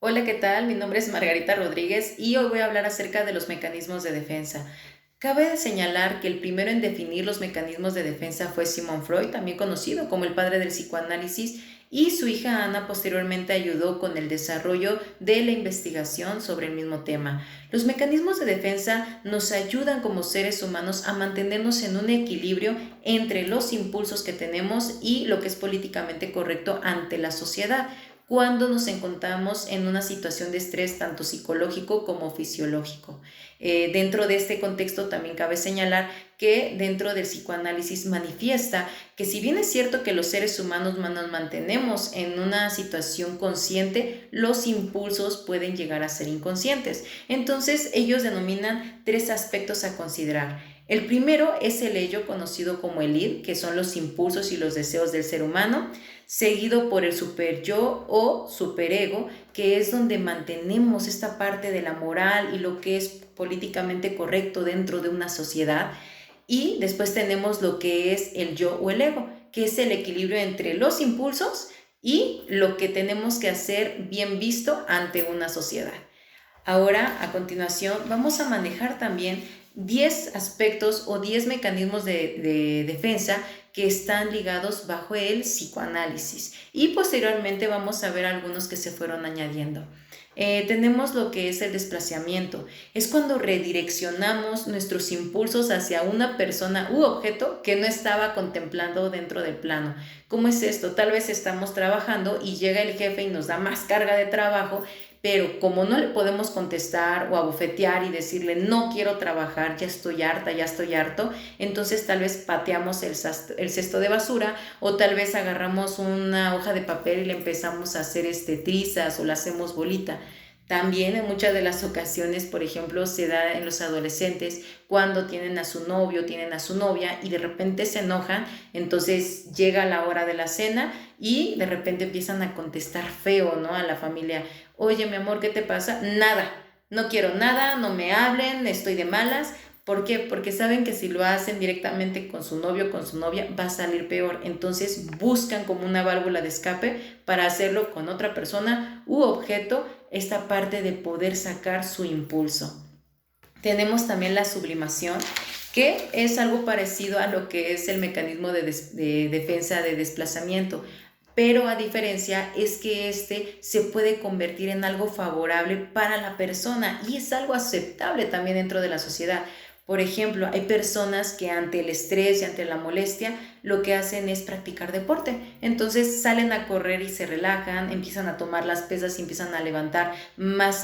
Hola, ¿qué tal? Mi nombre es Margarita Rodríguez y hoy voy a hablar acerca de los mecanismos de defensa. Cabe señalar que el primero en definir los mecanismos de defensa fue Sigmund Freud, también conocido como el padre del psicoanálisis, y su hija Ana posteriormente ayudó con el desarrollo de la investigación sobre el mismo tema. Los mecanismos de defensa nos ayudan como seres humanos a mantenernos en un equilibrio entre los impulsos que tenemos y lo que es políticamente correcto ante la sociedad cuando nos encontramos en una situación de estrés tanto psicológico como fisiológico. Dentro de este contexto también cabe señalar que dentro del psicoanálisis manifiesta que si bien es cierto que los seres humanos nos mantenemos en una situación consciente, los impulsos pueden llegar a ser inconscientes. Entonces ellos denominan tres aspectos a considerar. El primero es el ello conocido como el id, que son los impulsos y los deseos del ser humano, seguido por el super yo o superego, que es donde mantenemos esta parte de la moral y lo que es políticamente correcto dentro de una sociedad. Y después tenemos lo que es el yo o el ego, que es el equilibrio entre los impulsos y lo que tenemos que hacer bien visto ante una sociedad. Ahora, a continuación, vamos a manejar también 10 aspectos o 10 mecanismos de defensa que están ligados bajo el psicoanálisis y posteriormente vamos a ver algunos que se fueron añadiendo. Tenemos lo que es el desplazamiento. Es cuando redireccionamos nuestros impulsos hacia una persona u objeto que no estaba contemplando dentro del plano. ¿Cómo es esto? Tal vez estamos trabajando y llega el jefe y nos da más carga de trabajo, pero como no le podemos contestar o abofetear y decirle no quiero trabajar, ya estoy harta, ya estoy harto, entonces tal vez pateamos el cesto de basura o tal vez agarramos una hoja de papel y le empezamos a hacer trizas o la hacemos bolita. También en muchas de las ocasiones, por ejemplo, se da en los adolescentes cuando tienen a su novio, tienen a su novia y de repente se enojan, entonces llega la hora de la cena y de repente empiezan a contestar feo, ¿no? A la familia, oye, mi amor, ¿qué te pasa? Nada, no quiero nada, no me hablen, estoy de malas. ¿Por qué? Porque saben que si lo hacen directamente con su novio o con su novia va a salir peor. Entonces buscan como una válvula de escape para hacerlo con otra persona u objeto, esta parte de poder sacar su impulso. Tenemos también la sublimación, que es algo parecido a lo que es el mecanismo de defensa de desplazamiento, pero a diferencia es que se puede convertir en algo favorable para la persona y es algo aceptable también dentro de la sociedad. Por ejemplo, hay personas que ante el estrés y ante la molestia lo que hacen es practicar deporte. Entonces salen a correr y se relajan, empiezan a tomar las pesas y empiezan a levantar más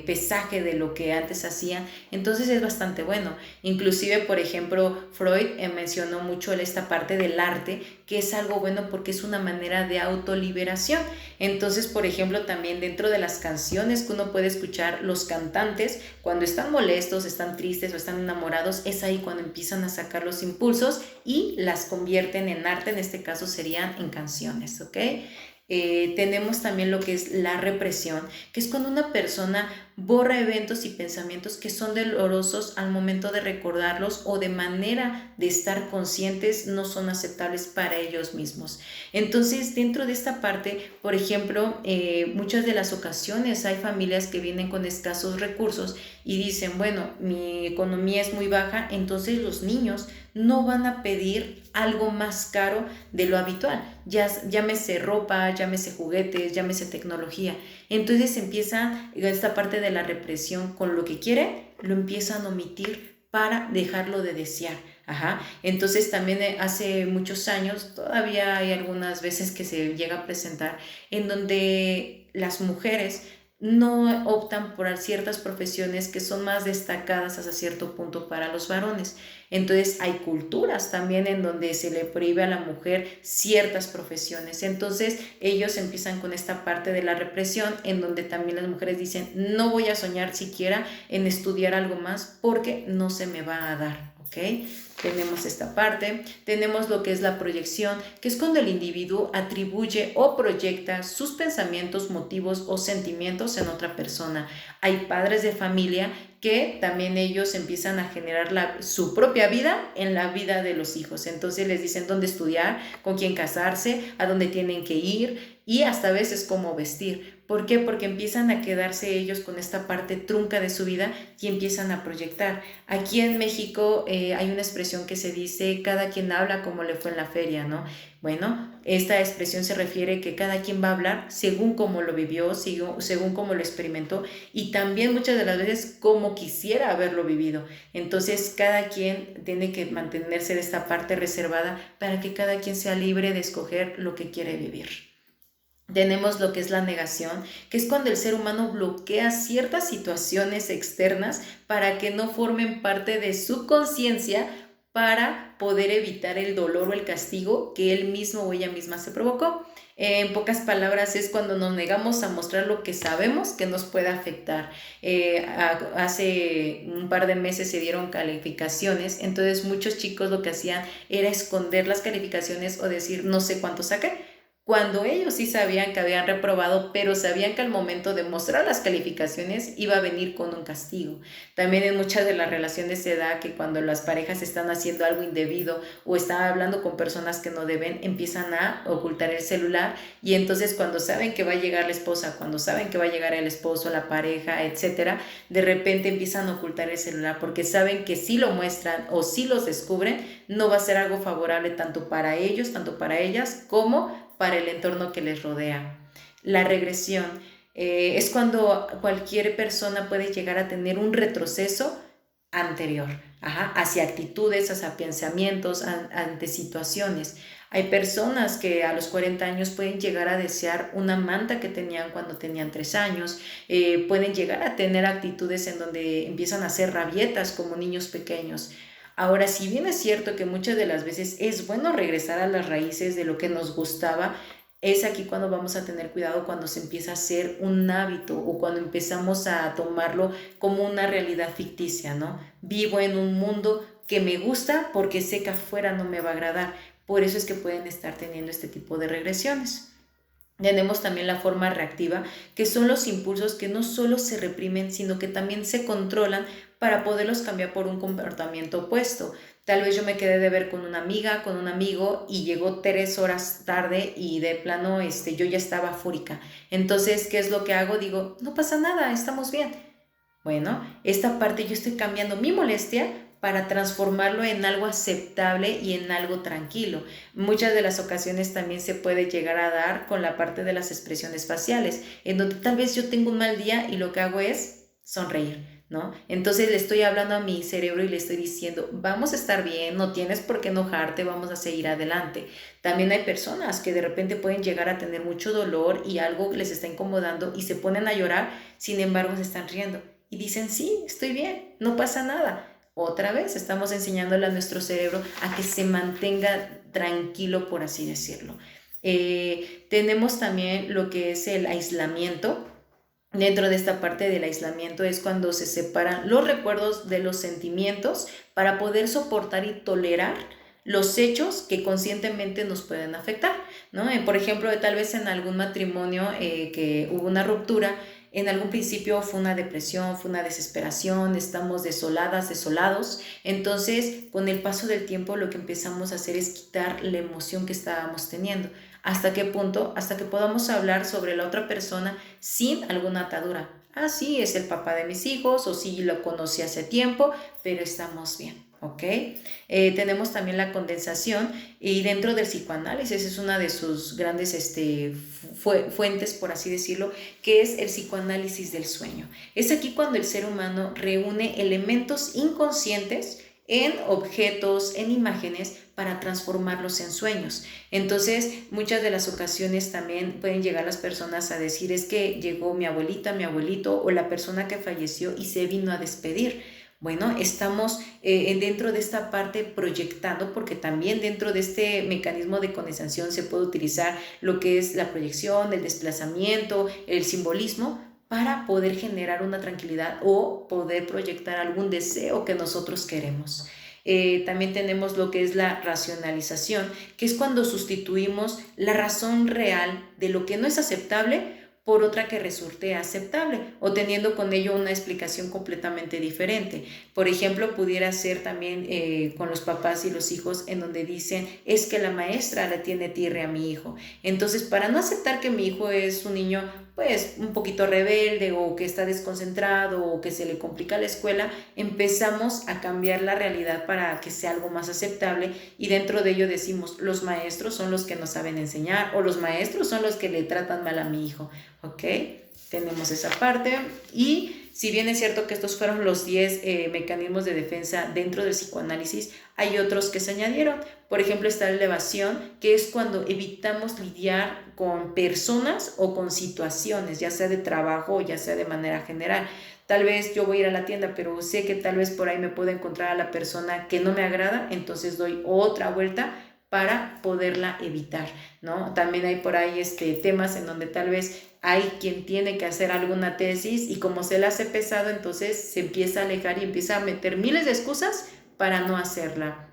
pesaje de lo que antes hacían. Entonces es bastante bueno. Inclusive, por ejemplo, Freud mencionó mucho esta parte del arte, que es algo bueno porque es una manera de autoliberación. Entonces, por ejemplo, también dentro de las canciones que uno puede escuchar, los cantantes, cuando están molestos, están tristes o están enamorados, es ahí cuando empiezan a sacar los impulsos y las convierten en arte, en este caso serían en canciones, ¿ok? Tenemos también lo que es la represión, que es cuando una persona borra eventos y pensamientos que son dolorosos al momento de recordarlos o de manera de estar conscientes no son aceptables para ellos mismos. Entonces, dentro de esta parte, por ejemplo, muchas de las ocasiones hay familias que vienen con escasos recursos y dicen, bueno, mi economía es muy baja, entonces los niños no van a pedir algo más caro de lo habitual, ya, llámese ropa, llámese juguetes, llámese tecnología. Entonces empieza esta parte de la represión con lo que quiere, lo empiezan a omitir para dejarlo de desear. Ajá. Entonces también hace muchos años, todavía hay algunas veces que se llega a presentar en donde las mujeres no optan por ciertas profesiones que son más destacadas hasta cierto punto para los varones. Entonces hay culturas también en donde se le prohíbe a la mujer ciertas profesiones. Entonces ellos empiezan con esta parte de la represión en donde también las mujeres dicen no voy a soñar siquiera en estudiar algo más porque no se me va a dar, ¿ok? Tenemos esta parte, tenemos lo que es la proyección, que es cuando el individuo atribuye o proyecta sus pensamientos, motivos o sentimientos en otra persona. Hay padres de familia que también ellos empiezan a generar su propia vida en la vida de los hijos. Entonces les dicen dónde estudiar, con quién casarse, a dónde tienen que ir. y hasta a veces cómo vestir. ¿Por qué? Porque empiezan a quedarse ellos con esta parte trunca de su vida y empiezan a proyectar. Aquí en México hay una expresión que se dice, cada quien habla como le fue en la feria, ¿no? Bueno, esta expresión se refiere que cada quien va a hablar según cómo lo vivió, según cómo lo experimentó y también muchas de las veces como quisiera haberlo vivido. Entonces cada quien tiene que mantenerse de esta parte reservada para que cada quien sea libre de escoger lo que quiere vivir. Tenemos lo que es la negación, que es cuando el ser humano bloquea ciertas situaciones externas para que no formen parte de su conciencia para poder evitar el dolor o el castigo que él mismo o ella misma se provocó. En pocas palabras es cuando nos negamos a mostrar lo que sabemos que nos puede afectar. Hace un par de meses se dieron calificaciones, entonces muchos chicos lo que hacían era esconder las calificaciones o decir no sé cuánto saqué, cuando ellos sí sabían que habían reprobado, pero sabían que al momento de mostrar las calificaciones iba a venir con un castigo. También en muchas de las relaciones se da que cuando las parejas están haciendo algo indebido o están hablando con personas que no deben, empiezan a ocultar el celular y entonces cuando saben que va a llegar la esposa, cuando saben que va a llegar el esposo, la pareja, etcétera, de repente empiezan a ocultar el celular porque saben que si lo muestran o si los descubren, no va a ser algo favorable tanto para ellos, tanto para ellas, como para el entorno que les rodea. La regresión es cuando cualquier persona puede llegar a tener un retroceso anterior, hacia actitudes, hacia pensamientos, ante situaciones. Hay personas que a los 40 años pueden llegar a desear una manta que tenían cuando tenían 3 años, pueden llegar a tener actitudes en donde empiezan a hacer rabietas como niños pequeños. Ahora, si bien es cierto que muchas de las veces es bueno regresar a las raíces de lo que nos gustaba, es aquí cuando vamos a tener cuidado cuando se empieza a hacer un hábito o cuando empezamos a tomarlo como una realidad ficticia, ¿no? Vivo en un mundo que me gusta porque sé que afuera no me va a agradar. Por eso es que pueden estar teniendo este tipo de regresiones. Tenemos también la forma reactiva, que son los impulsos que no solo se reprimen, sino que también se controlan para poderlos cambiar por un comportamiento opuesto. Tal vez yo me quedé de ver con una amiga, con un amigo y llegó 3 horas tarde y de plano yo ya estaba fúrica. Entonces, ¿qué es lo que hago? Digo, no pasa nada, estamos bien. Bueno, esta parte yo estoy cambiando mi molestia para transformarlo en algo aceptable y en algo tranquilo. Muchas de las ocasiones también se puede llegar a dar con la parte de las expresiones faciales, en donde tal vez yo tengo un mal día y lo que hago es sonreír, ¿no? Entonces le estoy hablando a mi cerebro y le estoy diciendo, vamos a estar bien, no tienes por qué enojarte, vamos a seguir adelante. También hay personas que de repente pueden llegar a tener mucho dolor y algo les está incomodando y se ponen a llorar, sin embargo se están riendo y dicen, sí, estoy bien, no pasa nada. Otra vez estamos enseñándole a nuestro cerebro a que se mantenga tranquilo, por así decirlo. Tenemos también lo que es el aislamiento. Dentro de esta parte del aislamiento es cuando se separan los recuerdos de los sentimientos para poder soportar y tolerar los hechos que conscientemente nos pueden afectar, ¿no? Por ejemplo, tal vez en algún matrimonio que hubo una ruptura, en algún principio fue una depresión, fue una desesperación, estamos desoladas, desolados. Entonces, con el paso del tiempo, lo que empezamos a hacer es quitar la emoción que estábamos teniendo. ¿Hasta qué punto? Hasta que podamos hablar sobre la otra persona sin alguna atadura. Ah, sí, es el papá de mis hijos, o sí, lo conocí hace tiempo, pero estamos bien. ¿Ok? Tenemos también la condensación y dentro del psicoanálisis es una de sus grandes fuentes, por así decirlo, que es el psicoanálisis del sueño. Es aquí cuando el ser humano reúne elementos inconscientes en objetos, en imágenes, para transformarlos en sueños. Entonces, muchas de las ocasiones también pueden llegar las personas a decir, es que llegó mi abuelita, mi abuelito o la persona que falleció y se vino a despedir. Bueno, estamos dentro de esta parte proyectando, porque también dentro de este mecanismo de condensación se puede utilizar lo que es la proyección, el desplazamiento, el simbolismo, para poder generar una tranquilidad o poder proyectar algún deseo que nosotros queremos. También tenemos lo que es la racionalización, que es cuando sustituimos la razón real de lo que no es aceptable por otra que resulte aceptable o teniendo con ello una explicación completamente diferente. Por ejemplo, pudiera ser también con los papás y los hijos en donde dicen es que la maestra le tiene tirre a mi hijo. Entonces, para no aceptar que mi hijo es un niño pues un poquito rebelde o que está desconcentrado o que se le complica la escuela, empezamos a cambiar la realidad para que sea algo más aceptable y dentro de ello decimos los maestros son los que nos saben enseñar o los maestros son los que le tratan mal a mi hijo, ¿ok? Tenemos esa parte y si bien es cierto que estos fueron los 10 mecanismos de defensa dentro del psicoanálisis, hay otros que se añadieron. Por ejemplo, está la evasión, que es cuando evitamos lidiar con personas o con situaciones, ya sea de trabajo o ya sea de manera general. Tal vez yo voy a ir a la tienda, pero sé que tal vez por ahí me puedo encontrar a la persona que no me agrada, entonces doy otra vuelta para poderla evitar, ¿no? También hay por ahí temas en donde tal vez hay quien tiene que hacer alguna tesis y como se le hace pesado, entonces se empieza a alejar y empieza a meter miles de excusas para no hacerla.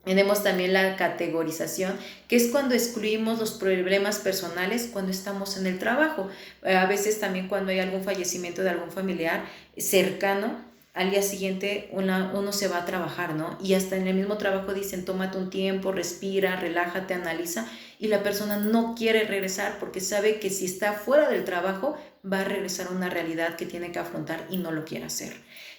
Tenemos también la categorización, que es cuando excluimos los problemas personales cuando estamos en el trabajo. A veces también cuando hay algún fallecimiento de algún familiar cercano, al día siguiente uno se va a trabajar, ¿no? Y hasta en el mismo trabajo dicen, tómate un tiempo, respira, relájate, analiza, y la persona no quiere regresar porque sabe que si está fuera del trabajo va a regresar a una realidad que tiene que afrontar y no lo quiere hacer.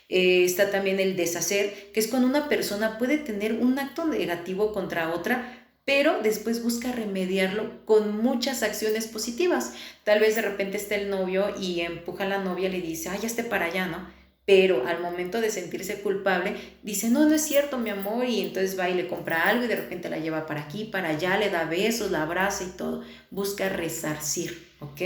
Está también el deshacer, que es cuando una persona puede tener un acto negativo contra otra, pero después busca remediarlo con muchas acciones positivas. Tal vez de repente está el novio y empuja a la novia y le dice, ay, ya esté para allá, ¿no? Pero al momento de sentirse culpable, dice, no, no es cierto, mi amor, y entonces va y le compra algo y de repente la lleva para aquí, para allá, le da besos, la abraza y todo. Busca resarcir, ¿ok?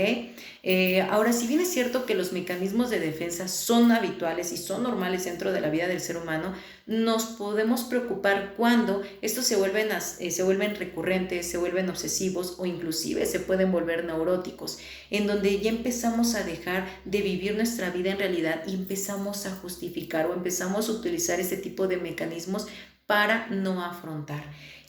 Ahora, si bien es cierto que los mecanismos de defensa son habituales y son normales dentro de la vida del ser humano, nos podemos preocupar cuando estos se vuelven recurrentes, se vuelven obsesivos o inclusive se pueden volver neuróticos, en donde ya empezamos a dejar de vivir nuestra vida en realidad y empezamos a justificar o empezamos a utilizar este tipo de mecanismos para no afrontar.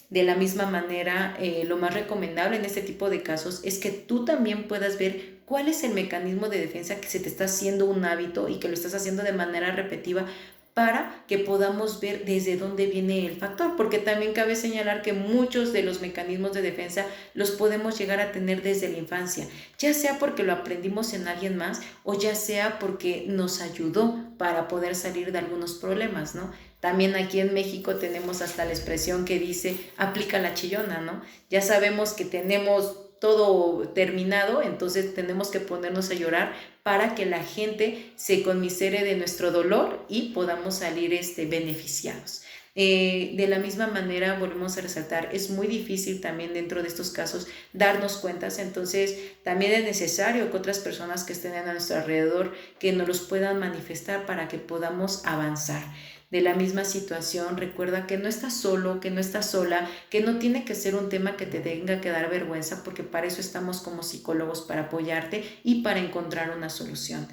De la misma manera, lo más recomendable en este tipo de casos es que tú también puedas ver cuál es el mecanismo de defensa que se te está haciendo un hábito y que lo estás haciendo de manera repetitiva para que podamos ver desde dónde viene el factor, porque también cabe señalar que muchos de los mecanismos de defensa los podemos llegar a tener desde la infancia, ya sea porque lo aprendimos en alguien más o ya sea porque nos ayudó para poder salir de algunos problemas, ¿no? También aquí en México tenemos hasta la expresión que dice, aplica la chillona, ¿no? Ya sabemos que tenemos todo terminado, entonces tenemos que ponernos a llorar para que la gente se conmisere de nuestro dolor y podamos salir beneficiados. De la misma manera, volvemos a resaltar, es muy difícil también dentro de estos casos darnos cuentas, entonces también es necesario que otras personas que estén a nuestro alrededor que nos los puedan manifestar para que podamos avanzar. De la misma situación, recuerda que no estás solo, que no estás sola, que no tiene que ser un tema que te tenga que dar vergüenza, porque para eso estamos como psicólogos, para apoyarte y para encontrar una solución.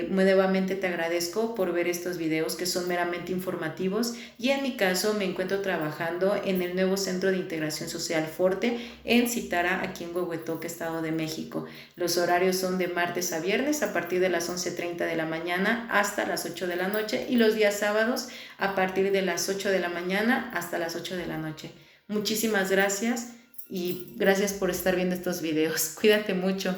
Nuevamente te agradezco por ver estos videos que son meramente informativos y en mi caso me encuentro trabajando en el nuevo Centro de Integración Social Forte en Citara, aquí en Huehuetoca, Estado de México. Los horarios son de martes a viernes a partir de las 11:30 de la mañana hasta las 8 de la noche y los días sábados a partir de las 8 de la mañana hasta las 8 de la noche. Muchísimas gracias y gracias por estar viendo estos videos. Cuídate mucho.